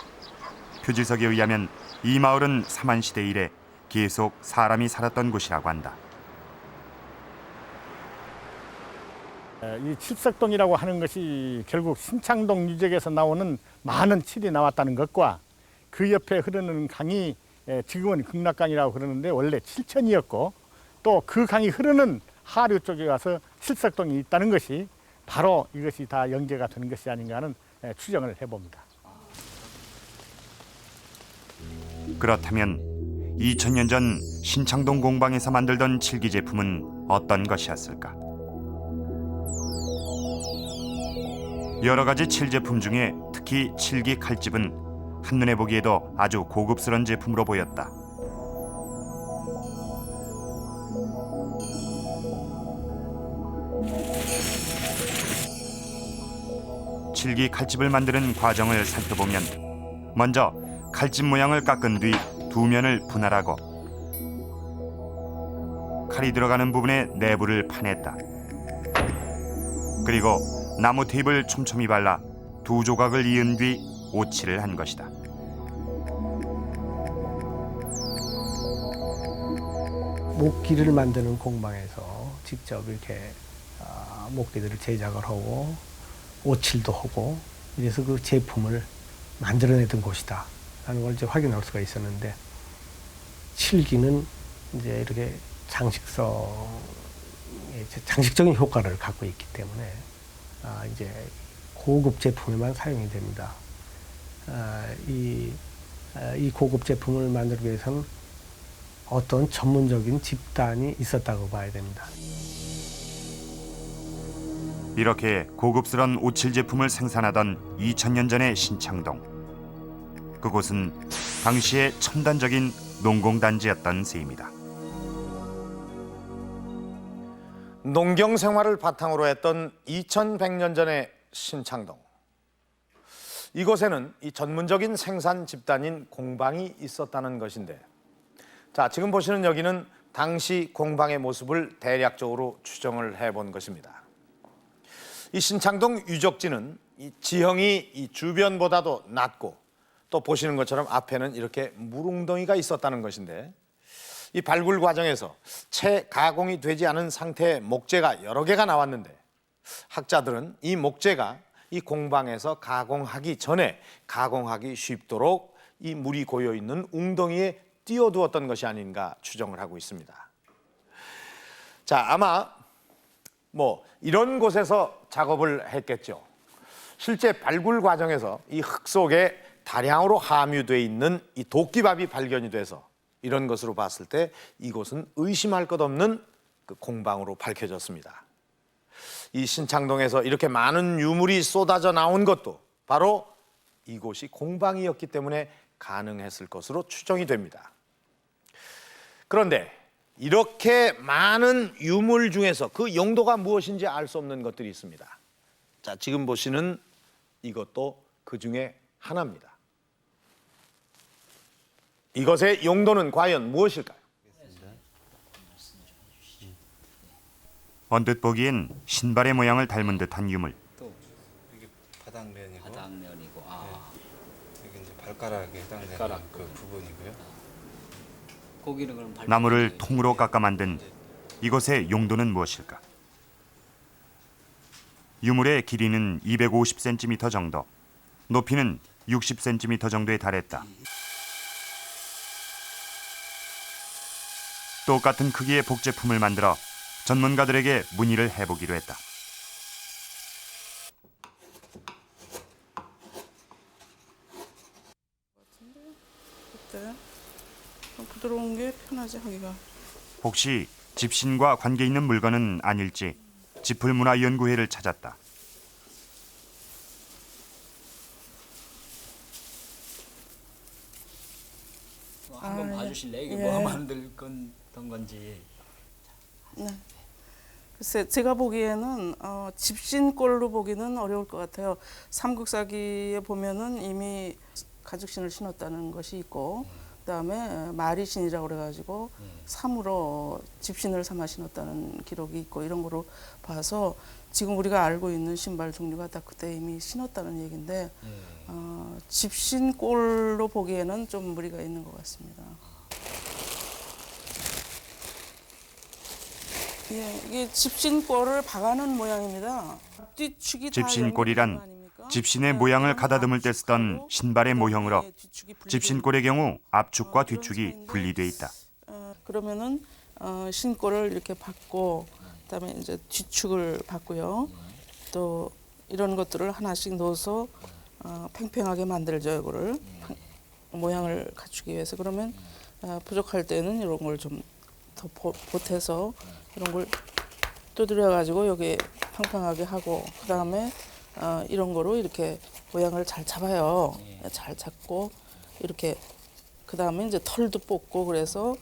Speaker 1: 표지석에 의하면 이 마을은 삼한시대 이래 계속 사람이 살았던 곳이라고 한다.
Speaker 9: 이 칠석동이라고 하는 것이 결국 신창동 유적에서 나오는 많은 칠이 나왔다는 것과 그 옆에 흐르는 강이 지금은 극락강이라고 그러는데 원래 칠천이었고, 또 그 강이 흐르는 하류 쪽에 가서 칠석동이 있다는 것이 바로 이것이 다 연계가 되는 것이 아닌가 하는 추정을 해봅니다.
Speaker 1: 그렇다면 2000년 전 신창동 공방에서 만들던 칠기 제품은 어떤 것이었을까? 여러 가지 칠 제품 중에 특히 칠기 칼집은 한눈에 보기에도 아주 고급스러운 제품으로 보였다. 칠기 칼집을 만드는 과정을 살펴보면 먼저 칼집 모양을 깎은 뒤 두 면을 분할하고 칼이 들어가는 부분의 내부를 파냈다. 그리고 나무 테이프를 촘촘히 발라 두 조각을 이은 뒤 오칠을 한 것이다.
Speaker 17: 목기를 만드는 공방에서 직접 이렇게 목기들을 제작을 하고 오칠도 하고 이래서 그 제품을 만들어내던 곳이다 라는 걸 이제 확인할 수가 있었는데, 칠기는 이제 이렇게 장식적인 효과를 갖고 있기 때문에 이제 고급 제품에만 사용이 됩니다. 이 고급 제품을 만들기 위해서는 어떤 전문적인 집단이 있었다고 봐야 됩니다.
Speaker 1: 이렇게 고급스러운 오칠 제품을 생산하던 2000년 전의 신창동. 그곳은 당시의 첨단적인 농공단지였던 셈이다.
Speaker 2: 농경 생활을 바탕으로 했던 2100년 전의 신창동. 이곳에는 이 전문적인 생산 집단인 공방이 있었다는 것인데, 자, 지금 보시는 여기는 당시 공방의 모습을 대략적으로 추정을 해본 것입니다. 이 신창동 유적지는 이 지형이 이 주변보다도 낮고, 또 보시는 것처럼 앞에는 이렇게 물웅덩이가 있었다는 것인데, 이 발굴 과정에서 채 가공이 되지 않은 상태의 목재가 여러 개가 나왔는데, 학자들은 이 목재가 이 공방에서 가공하기 전에 가공하기 쉽도록 이 물이 고여 있는 웅덩이에 띄워두었던 것이 아닌가 추정을 하고 있습니다. 자, 아마 뭐 이런 곳에서 작업을 했겠죠. 실제 발굴 과정에서 이 흙 속에 다량으로 함유되어 있는 이 도끼밥이 발견이 돼서 이런 것으로 봤을 때 이곳은 의심할 것 없는 그 공방으로 밝혀졌습니다. 이 신창동에서 이렇게 많은 유물이 쏟아져 나온 것도 바로 이곳이 공방이었기 때문에 가능했을 것으로 추정이 됩니다. 그런데 이렇게 많은 유물 중에서 그 용도가 무엇인지 알 수 없는 것들이 있습니다. 자, 지금 보시는 이것도 그 중에 하나입니다. 이것의 용도는 과연 무엇일까요?
Speaker 1: 언뜻 보기엔 신발의 모양을 닮은 듯한 유물.
Speaker 18: 또 이게 바닥면이고, 이게 이제 발가락에 해당되는 그 부분이고요.
Speaker 6: 고기는 그럼
Speaker 1: 나무를 통으로 깎아 만든 이것의 용도는 무엇일까? 유물의 길이는 250cm 정도, 높이는 60cm 정도에 달했다. 똑같은 크기의 복제품을 만들어 전문가들에게 문의를 해보기로 했다.
Speaker 16: 때 부드러운 게 편하지 하기가.
Speaker 1: 혹시 집신과 관계 있는 물건은 아닐지 지풀문화연구회를 찾았다.
Speaker 19: 한번 봐주실래요? 이게
Speaker 16: 예.
Speaker 19: 뭐 만들 건지.
Speaker 16: 네. 글쎄 제가 보기에는 집신꼴로 보기는 어려울 것 같아요. 삼국사기에 보면은 이미 가죽신을 신었다는 것이 있고, 그다음에 마리신이라고 그래가지고 삼으로 집신을 삼아 신었다는 기록이 있고, 이런 거로 봐서 지금 우리가 알고 있는 신발 종류가 다 그때 이미 신었다는 얘기인데, 집신꼴로 보기에는 좀 무리가 있는 것 같습니다. 예, 이게 집신꼴을 박아놓은 모양입니다. 뒤축이
Speaker 1: 집신꼴이란 집신의 모양을 가다듬을 때 쓰던 신발의 모형으로 집신꼴의 경우 앞축과 뒤축이 분리돼 있다.
Speaker 16: 그러면은 신꼴을 이렇게 박고, 그다음에 이제 뒤축을 박고요. 또 이런 것들을 하나씩 넣어서 팽팽하게 만들죠. 이거를 모양을 갖추기 위해서. 그러면 부족할 때는 이런 걸 좀 더 보태서 이런 걸 두드려 가지고 여기 팽팽하게 하고, 그다음에 이런 거로 이렇게 모양을 잘 잡아요. 잘 잡고 이렇게, 그다음에 이제 털도 뽑고. 그래서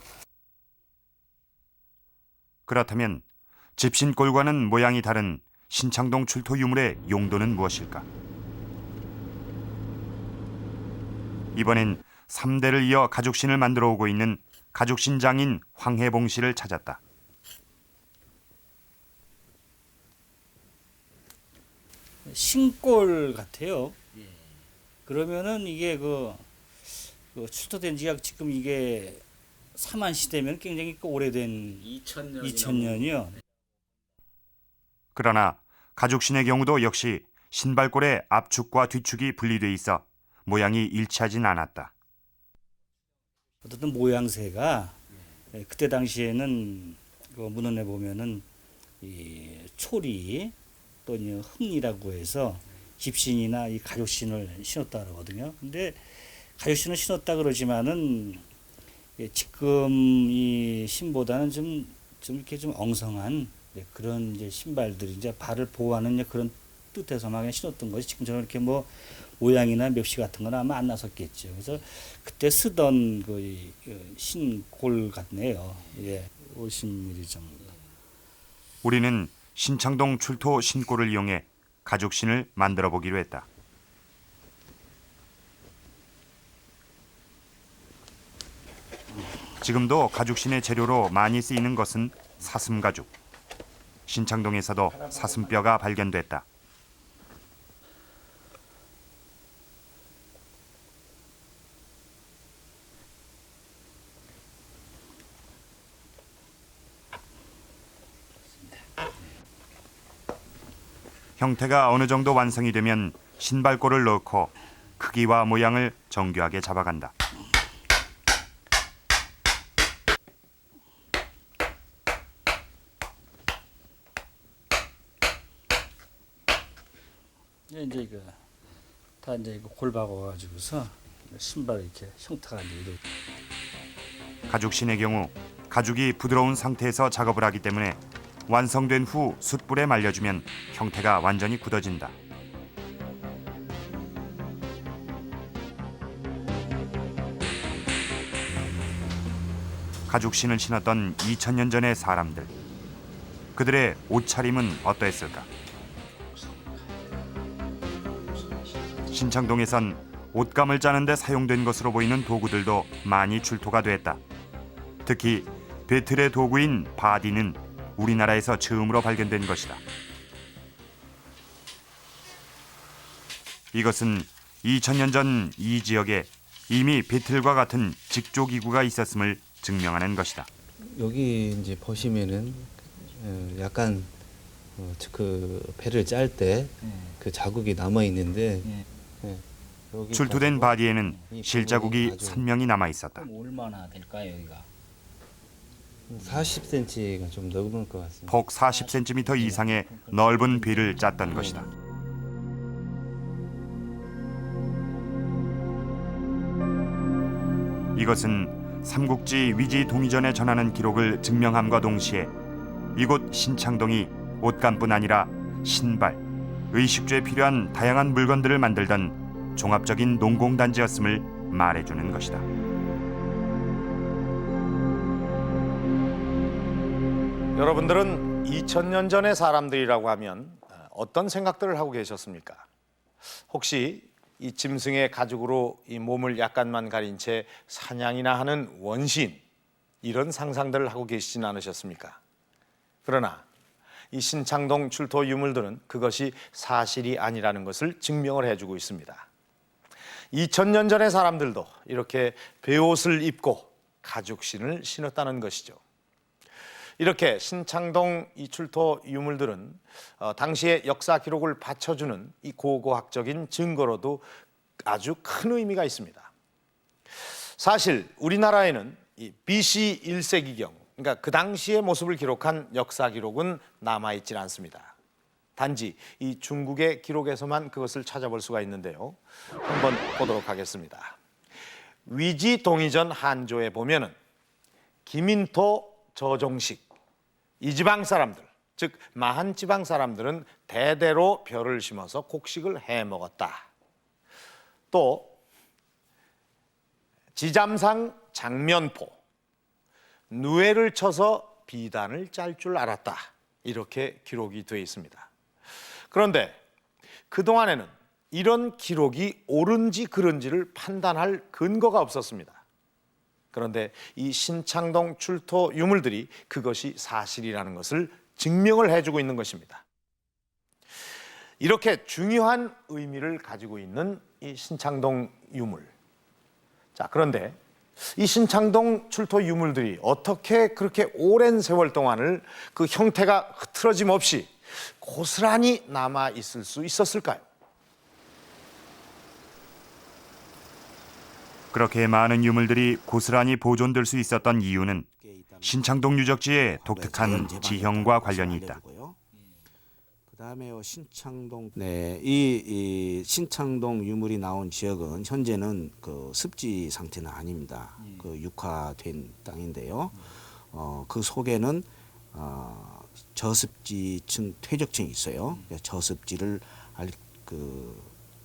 Speaker 1: 그렇다면 집신꼴과는 모양이 다른 신창동 출토 유물의 용도는 무엇일까? 이번엔 3대를 이어 가죽신을 만들어 오고 있는 가죽신 장인 황해봉 씨를 찾았다.
Speaker 20: 신골 같아요. 그러면은 이게 그 출토된 지가 지금 이게 사만 시대면 굉장히 오래된 2000년이요.
Speaker 1: 그러나 가죽신의 경우도 역시 신발꼴의 앞축과 뒤축이 분리돼 있어 모양이 일치하진 않았다.
Speaker 20: 어떤 모양새가 그때 당시에는 그 문헌에 보면은 이 초리 또 흠리라고 해서 집신이나 이 가죽신을 신었다 그러거든요. 근데 가죽신을 신었다 그러지만은 지금 이 신보다는 좀 이렇게 좀 엉성한 그런 이제 신발들이 이제 발을 보호하는 그런 뜻에서만 그냥 신었던 것이 지금처럼 이렇게 뭐 모양이나 맵시 같은 건 아마 안 나섰겠죠. 그래서 그때 쓰던 그 신골 같네요. 예, 50mm 정도.
Speaker 1: 우리는 신창동 출토 신골을 이용해 가죽신을 만들어 보기로 했다. 지금도 가죽신의 재료로 많이 쓰이는 것은 사슴가죽. 신창동에서도 사슴뼈가 발견됐다. 형태가 어느 정도 완성이 되면 신발꼴을 넣고 크기와 모양을 정교하게 잡아간다.
Speaker 20: 이제 이거 다 이제 이거 골 박아가지고서 신발 이렇게 형태가 이제 이렇게.
Speaker 1: 가죽신의 경우 가죽이 부드러운 상태에서 작업을 하기 때문에 완성된 후 숯불에 말려주면 형태가 완전히 굳어진다. 가죽신을 신었던 2000년 전의 사람들. 그들의 옷차림은 어떠했을까? 신창동에선 옷감을 짜는 데 사용된 것으로 보이는 도구들도 많이 출토가 됐다. 특히 배틀의 도구인 바디는 우리나라에서 처음으로 발견된 것이다. 이것은 2000년 전 이 지역에 이미 배틀과 같은 직조기구가 있었음을 증명하는 것이다.
Speaker 18: 여기 이제 보시면은 약간 그 배를 짤 때 그 자국이 남아 있는데
Speaker 1: 출토된 바디에는 실자국이 선명히 남아 있었다.
Speaker 19: 얼마나 될까요, 여기가?
Speaker 18: 40cm가 좀 넘을 것 같습니다.
Speaker 1: 폭 40cm 이상의 넓은 비를 짰던 것이다. 이것은 삼국지 위지 동의전에 전하는 기록을 증명함과 동시에 이곳 신창동이 옷감뿐 아니라 신발, 의식주에 필요한 다양한 물건들을 만들던 종합적인 농공단지였음을 말해주는 것이다.
Speaker 2: 여러분들은 2000년 전의 사람들이라고 하면 어떤 생각들을 하고 계셨습니까? 혹시 이 짐승의 가죽으로 이 몸을 약간만 가린 채 사냥이나 하는 원시인, 이런 상상들을 하고 계시진 않으셨습니까? 그러나 이 신창동 출토 유물들은 그것이 사실이 아니라는 것을 증명을 해주고 있습니다. 2000년 전의 사람들도 이렇게 베옷을 입고 가죽신을 신었다는 것이죠. 이렇게 신창동 이 출토 유물들은 당시의 역사 기록을 받쳐주는 이 고고학적인 증거로도 아주 큰 의미가 있습니다. 사실 우리나라에는 이 BC 1세기경, 그러니까 그 당시의 모습을 기록한 역사 기록은 남아있질 않습니다. 단지 이 중국의 기록에서만 그것을 찾아볼 수가 있는데요. 한번 보도록 하겠습니다. 위지 동의전 한조에 보면은 김인토, 저종식, 이 지방 사람들, 즉 마한 지방 사람들은 대대로 벼를 심어서 곡식을 해 먹었다. 또 지잠상 장면포, 누에를 쳐서 비단을 짤 줄 알았다. 이렇게 기록이 되어 있습니다. 그런데 그동안에는 이런 기록이 옳은지 그른지를 판단할 근거가 없었습니다. 그런데 이 신창동 출토 유물들이 그것이 사실이라는 것을 증명을 해주고 있는 것입니다. 이렇게 중요한 의미를 가지고 있는 이 신창동 유물. 자, 그런데 이 신창동 출토 유물들이 어떻게 그렇게 오랜 세월 동안을 그 형태가 흐트러짐 없이 고스란히 남아 있을 수 있었을까요?
Speaker 1: 그렇게 많은 유물들이 고스란히 보존될 수 있었던 이유는 신창동 유적지의 독특한 지형과 관련이 있다.
Speaker 13: 그다음에 신창동, 이 신창동 유물이 나온 지역은 현재는 그 습지 상태는 아닙니다. 그 육화된 땅인데요. 그 속에는 저습지층 퇴적층이 있어요. 저습지를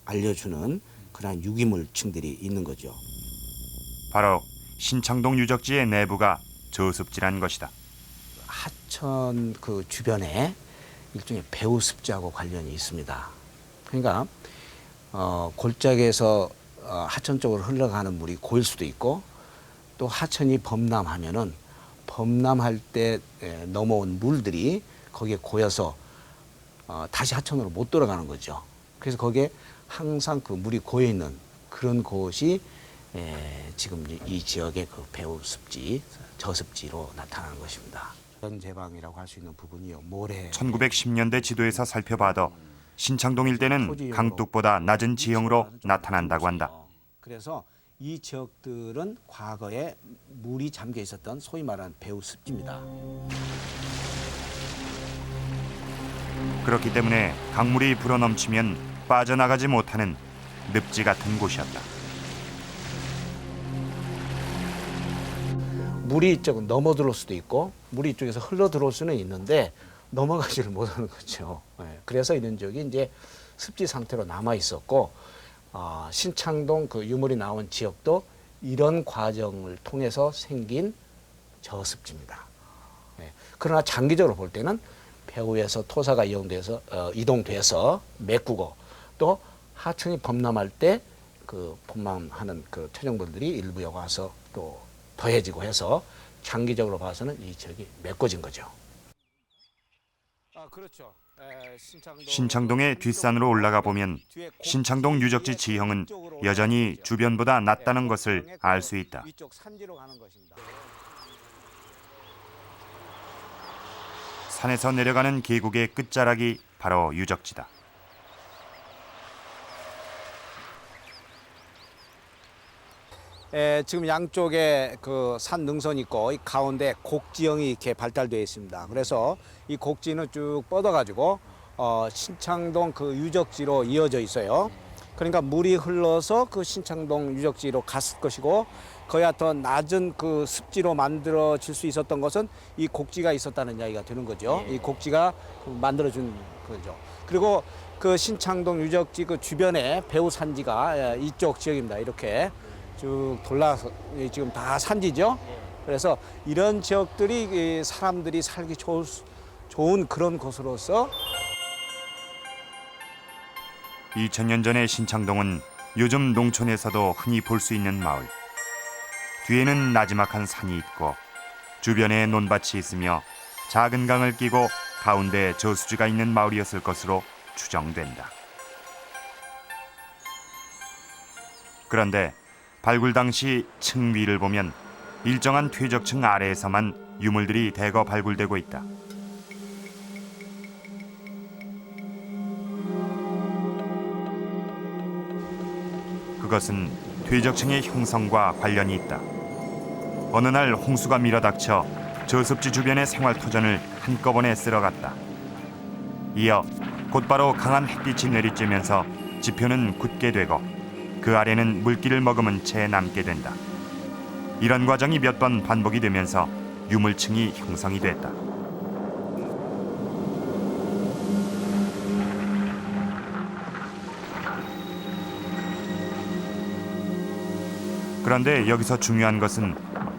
Speaker 13: 알려주는 그러한 유기물층들이 있는 거죠.
Speaker 1: 바로 신창동 유적지의 내부가 저습지란 것이다.
Speaker 13: 하천 그 주변에 일종의 배후습지하고 관련이 있습니다. 그러니까 골짜기에서 하천 쪽으로 흘러가는 물이 고일 수도 있고, 또 하천이 범람하면은 범람할 때 넘어온 물들이 거기에 고여서 다시 하천으로 못 돌아가는 거죠. 그래서 거기에 항상 그 물이 고여 있는 그런 곳이 지금 이 지역의 그 배후습지, 저습지로 나타나는 것입니다. 제방이라고 할 수 있는 부분이요. 모래.
Speaker 1: 1910년대 지도에서 살펴봐도 신창동 일대는 강둑보다 낮은 지형으로 나타난다고 한다.
Speaker 13: 그래서 이 지역들은 과거에 물이 잠겨 있었던 소위 말하는 배후습지입니다.
Speaker 1: 그렇기 때문에 강물이 불어넘치면 빠져나가지 못하는 늪지 같은 곳이었다.
Speaker 13: 물이 이쪽은 넘어들어올 수도 있고 물이 이쪽에서 흘러 들어올 수는 있는데 넘어가지를 못하는 거죠. 그래서 이런 지역이 이제 습지 상태로 남아 있었고, 신창동 그 유물이 나온 지역도 이런 과정을 통해서 생긴 저습지입니다. 그러나 장기적으로 볼 때는 배후에서 토사가 이동돼서 메꾸고, 또 하천이 범람할 때 그 범람하는 그 토종물들이 일부에 와서 또 더해지고 해서 장기적으로 봐서는 이 지역이 메꿔진 거죠. 그렇죠.
Speaker 1: 신창동의 뒷산으로 올라가 보면 신창동 유적지 지형은 여전히 주변보다 낮다는 것을 알 수 있다. 산에서 내려가는 계곡의 끝자락이 바로 유적지다.
Speaker 13: 지금 양쪽에 그 산 능선이 있고, 이 가운데 곡지형이 이렇게 발달되어 있습니다. 그래서 이 곡지는 쭉 뻗어가지고 신창동 그 유적지로 이어져 있어요.
Speaker 21: 그러니까 물이 흘러서 그 신창동 유적지로 갔을 것이고 거야 더 낮은 그 습지로 만들어질 수 있었던 것은 이 곡지가 있었다는 이야기가 되는 거죠. 이 곡지가 만들어준 거죠. 그리고 그 신창동 유적지 그 주변에 배후 산지가 이쪽 지역입니다. 이렇게 쭉 돌라서 지금 다 산지죠. 그래서 이런 지역들이 사람들이 살기 좋은 그런 곳으로서
Speaker 1: 2000년 전의 신창동은 요즘 농촌에서도 흔히 볼 수 있는 마을. 뒤에는 나지막한 산이 있고 주변에 논밭이 있으며 작은 강을 끼고 가운데 저수지가 있는 마을이었을 것으로 추정된다. 그런데 발굴 당시 층 위를 보면 일정한 퇴적층 아래에서만 유물들이 대거 발굴되고 있다. 그것은 퇴적층의 형성과 관련이 있다. 어느 날 홍수가 밀어닥쳐 저습지 주변의 생활터전을 한꺼번에 쓸어갔다. 이어 곧바로 강한 햇빛이 내리쬐면서 지표는 굳게 되고 그 아래는 물기를 머금은 채 남게 된다. 이런 과정이 몇 번 반복이 되면서 유물층이 형성이 됐다. 그런데 여기서 중요한 것은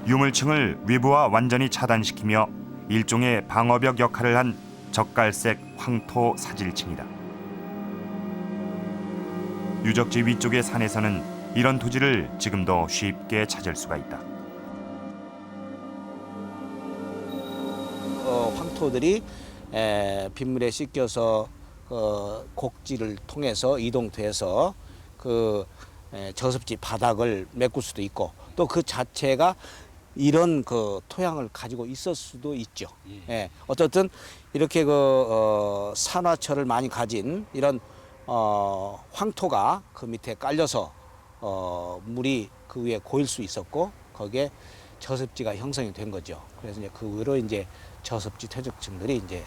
Speaker 1: 유물층을 외부와 완전히 차단시키며 일종의 방어벽 역할을 한 적갈색 황토 사질층이다. 유적지 위쪽의 산에서는 이런 토지를 지금도 쉽게 찾을 수가 있다.
Speaker 21: 황토들이 빗물에 씻겨서 곡지를 통해서 이동돼서 그 저습지 바닥을 메꿀 수도 있고 또 그 자체가 이런 그 토양을 가지고 있을 수도 있죠. 예. 어쨌든 이렇게 그 산화철을 많이 가진 이런 황토가 그 밑에 깔려서 물이 그 위에 고일 수 있었고 거기에 저습지가 형성이 된 거죠. 그래서 이제 그 위로 이제 저습지 퇴적층들이 이제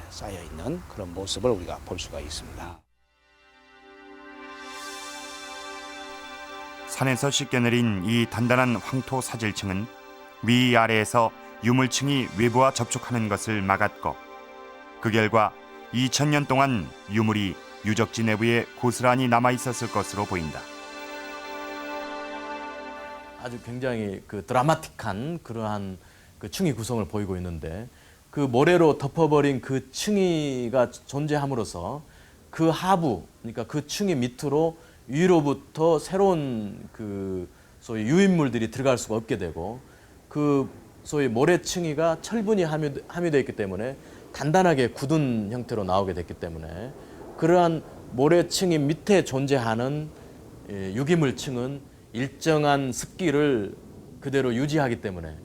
Speaker 21: 쌓여 있는 그런 모습을 우리가 볼 수가 있습니다.
Speaker 1: 산에서 씻겨내린 이 단단한 황토 사질층은 위아래에서 유물층이 외부와 접촉하는 것을 막았고 그 결과 2000년 동안 유물이 유적지 내부에 고스란히 남아 있었을 것으로 보인다.
Speaker 3: 아주 굉장히 그 드라마틱한 그러한 그 층위 구성을 보이고 있는데 그 모래로 덮어버린 그 층위가 존재함으로써 그 하부, 그러니까 그 층위 밑으로 위로부터 새로운 그 소위 유인물들이 들어갈 수가 없게 되고 그 소위 모래층위가 철분이 함유되어 있기 때문에 단단하게 굳은 형태로 나오게 됐기 때문에 그러한 모래층이 밑에 존재하는 유기물층은 일정한 습기를 그대로 유지하기 때문에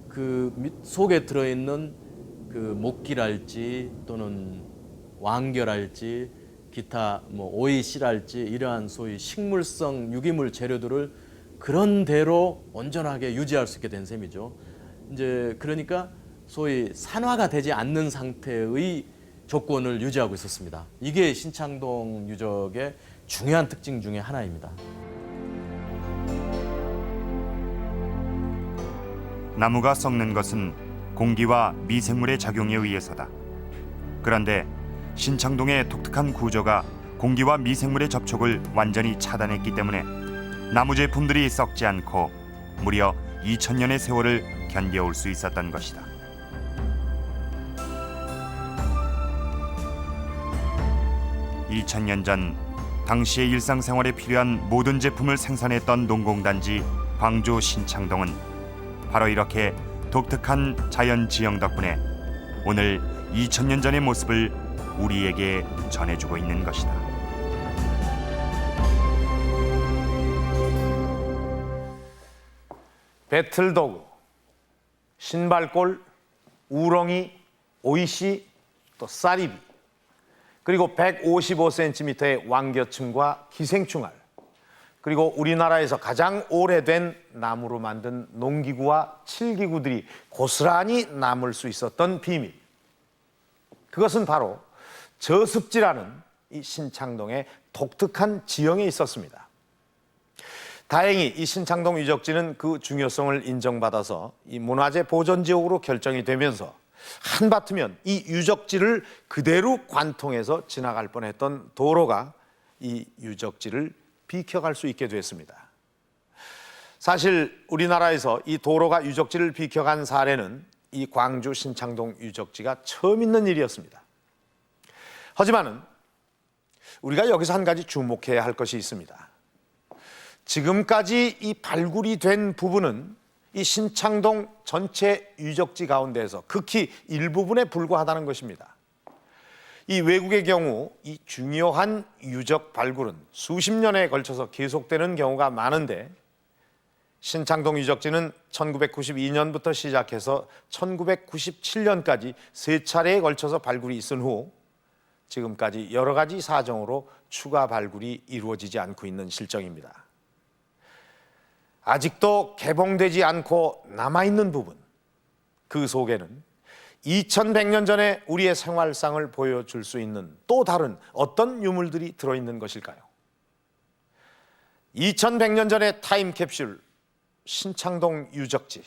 Speaker 3: 그 속에 들어있는 그 목기랄지 또는 왕결할지 기타 뭐 오이씨랄지 이러한 소위 식물성 유기물 재료들을 그런 대로 온전하게 유지할 수 있게 된 셈이죠. 이제 그러니까 소위 산화가 되지 않는 상태의 조건을 유지하고 있었습니다. 이게 신창동 유적의 중요한 특징 중에 하나입니다.
Speaker 1: 나무가 썩는 것은 공기와 미생물의 작용에 의해서다. 그런데 신창동의 독특한 구조가 공기와 미생물의 접촉을 완전히 차단했기 때문에 나무 제품들이 썩지 않고 무려 2000년의 세월을 견뎌올 수 있었던 것이다. (2000년) 전 당시의 일상생활에 필요한 모든 제품을 생산했던 농공단지 광주 신창동은 바로 이렇게 독특한 자연 지형 덕분에 오늘 2000년 전의 모습을 우리에게 전해주고 있는 것이다.
Speaker 2: 배틀도구, 신발골, 우렁이, 오이시, 또 쌀이비, 그리고 155cm의 왕겨층과 기생충알, 그리고 우리나라에서 가장 오래된 나무로 만든 농기구와 칠기구들이 고스란히 남을 수 있었던 비밀. 그것은 바로 저습지라는 이 신창동의 독특한 지형에 있었습니다. 다행히 이 신창동 유적지는 그 중요성을 인정받아서 이 문화재 보존 지역으로 결정이 되면서 한바트면 이 유적지를 그대로 관통해서 지나갈 뻔했던 도로가 이 유적지를 비켜갈 수 있게 됐습니다. 사실 우리나라에서 이 도로가 유적지를 비켜간 사례는 이 광주 신창동 유적지가 처음 있는 일이었습니다. 하지만은 우리가 여기서 한 가지 주목해야 할 것이 있습니다. 지금까지 이 발굴이 된 부분은 이 신창동 전체 유적지 가운데에서 극히 일부분에 불과하다는 것입니다. 이 외국의 경우 이 중요한 유적 발굴은 수십 년에 걸쳐서 계속되는 경우가 많은데 신창동 유적지는 1992년부터 시작해서 1997년까지 세 차례에 걸쳐서 발굴이 있은 후 지금까지 여러 가지 사정으로 추가 발굴이 이루어지지 않고 있는 실정입니다. 아직도 개봉되지 않고 남아있는 부분, 그 속에는 2100년 전에 우리의 생활상을 보여줄 수 있는 또 다른 어떤 유물들이 들어있는 것일까요? 2100년 전의 타임캡슐 신창동 유적지,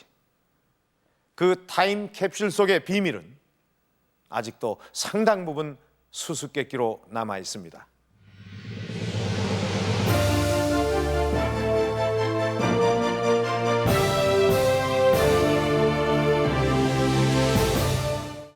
Speaker 2: 그 타임캡슐 속의 비밀은 아직도 상당 부분 수수께끼로 남아 있습니다.